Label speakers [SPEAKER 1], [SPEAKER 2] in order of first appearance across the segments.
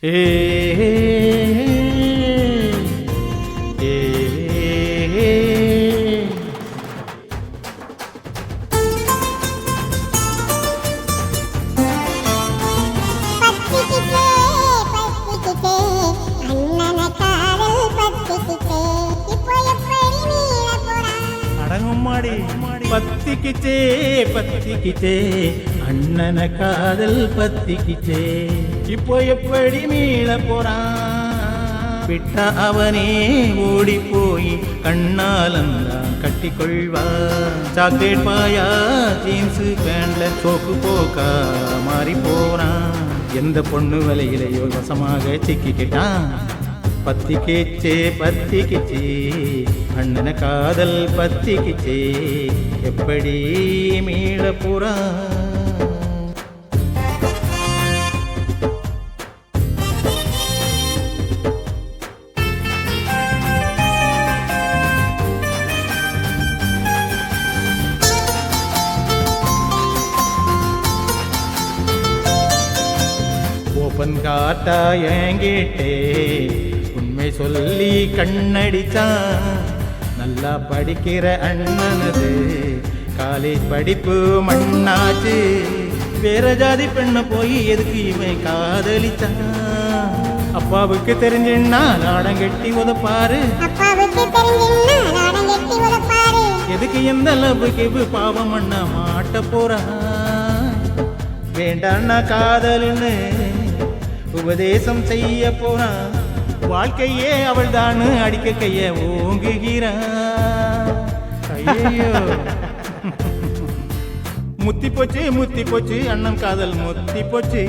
[SPEAKER 1] ஏ ஏ அடங்கும்மாடி பத்திக்கிச்சே பத்திக்கிச்சே அண்ணன காதல் பத்திக்கிச்சே இப்போ எப்படி மீள போறான் விட்டா அவனே ஓடி போய் கண்ணாலந்தான் கட்டிக்கொள்வா சாக்லேட் பாயா ஜீன்ஸு பேண்ட்ல சோக்கு போக்கா மாறி போறான் எந்த பொண்ணு வலையிலையோ வசமாக சிக்கிக்கிட்டான் பத்திக்கிச்சே பத்திக்கிச்சே அண்ணன காதல் பத்திக்கிச்சே எப்படி மீள போறான் ஓப்பன் காட்டா ஏங்கிட்டே உண்மை சொல்லி கண்ணடிச்சான் நல்லா படிக்கிற அண்ணனது காலேஜ் படிப்பு மண்ணாச்சு வேற ஜாதி பெண்ண போய் எதுக்கு இவன் காதலிச்சான் அப்பாவுக்கு தெரிஞ்சுன்னா நாடம் கட்டி உதப்பாரு எதுக்கு எந்த லவ்வுக்கு பாவம் அண்ண மாட்ட போறான் வேண்டான்னா காதல்னு உபதேசம் செய்ய போறான் வாழ்க்கையே அவள் தான் அடிக்க கைய ஓங்குகிறான் ஐயோ முத்தி போச்சு அண்ணன் காதல் முத்தி போச்சு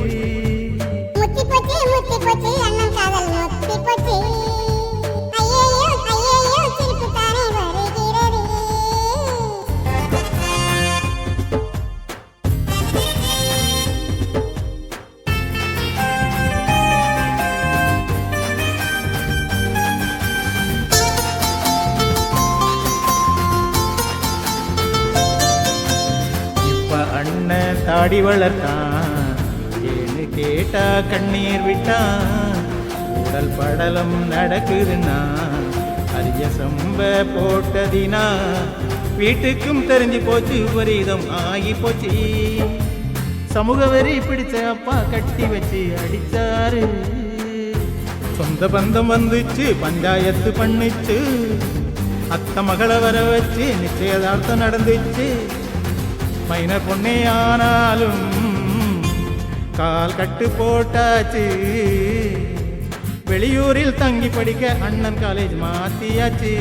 [SPEAKER 2] அண்ணன் காதல் முத்தி போச்சு ஐயோ ஐயோ சிரிப்பு தானே வருகிறது
[SPEAKER 1] அண்ணன் தாடி வளர்த்தான் ஏன்னு கேட்டா கண்ணீர் விட்டான் உடல் படலம் நடக்குதுன்னா அரிய சம்ப போட்டதினா வீட்டுக்கும் தெரிஞ்சு போச்சு விபரீதம் ஆகி போச்சு சமூக வெறி பிடிச்ச அப்பா கட்டி வச்சு அடிச்சாரு சொந்த பந்தம் வந்துச்சு பஞ்சாயத்து பண்ணிச்சு அத்த மகளை வர வச்சு நிச்சயதார்த்தம் நடந்துச்சு மைன பொண்ணே ஆனாலும் கால் கட்டு போட்டாச்சு வெளியூரில் தங்கி படிக்க அண்ணன் காலேஜ் மாத்தியாச்சு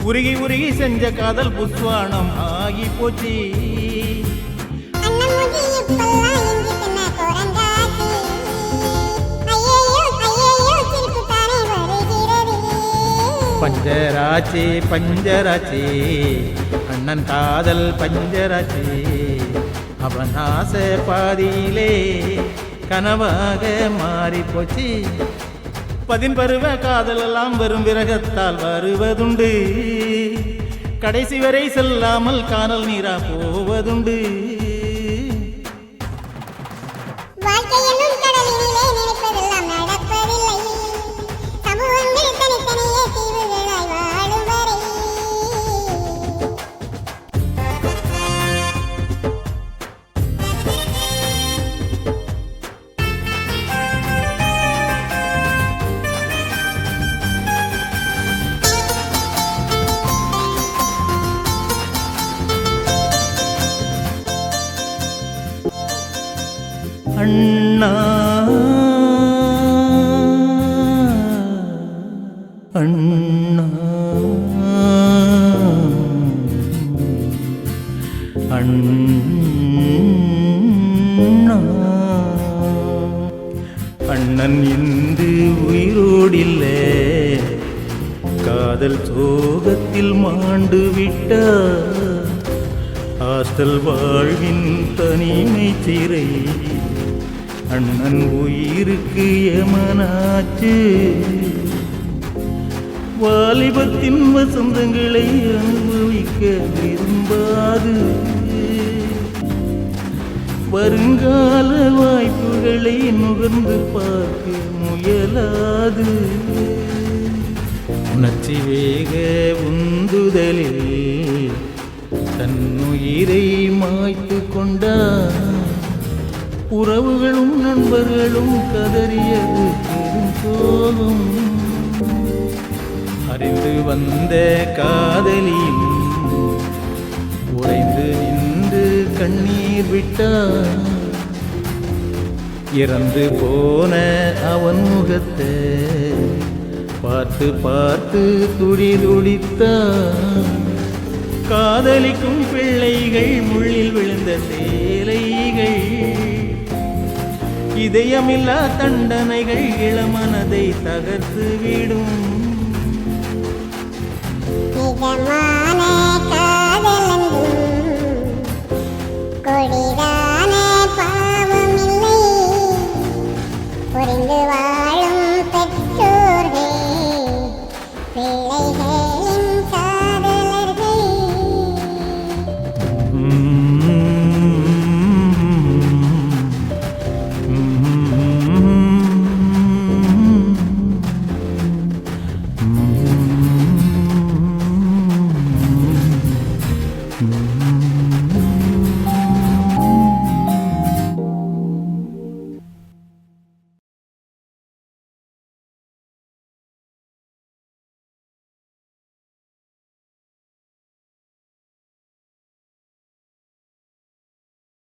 [SPEAKER 1] உருகி செஞ்ச காதல் புஸ்வானம் ஆகி போச்சு பஞ்சராச்சி பஞ்சராச்சி அண்ணன் காதல் பஞ்சராச்சி அவன் ஆசை பாதியிலே கனவாக மாறி போச்சு பதின்பருவ காதல் எல்லாம் வரும் விரகத்தால் வருவதுண்டு கடைசி வரை செல்லாமல் காணல் நீரா போவதுண்டு அண்ணா அண்ணா அண்ணா அண்ணன் இன்று உயிரோடில்லை காதல் சோகத்தில் மாண்டு விட்டார் ஹாஸ்டல் வாழ்வின் தனிமை சிறை அண்ணன் உயிருக்கு யமனாச்சு வாலிபத்தின் வசந்தங்களை அனுபவிக்க விரும்பாது வருங்கால வாய்ப்புகள் உணர்வுகளை நுகர்ந்து பார்க்க முயலாது. உணர்ச்சி வேக உந்துதலில் தன்னுயிரை மாய்த்து கொண்டார். உறவுகளும் நண்பர்களும் கதறியது பெரும் சோகம். அறிந்து வந்த காதலியும் உறைந்து நின்று கண்ணீர் விட்டார். இறந்து போன அவன் முகத்தை பார்த்து பார்த்து துடி துடித்தார். காதலிக்கும் பிள்ளைகள் முள்ளில் விழுந்த சேலைகள், இதயமில்லா தண்டனைகள் இளமனதை தகர்த்து விடும்.
[SPEAKER 2] நிஜமா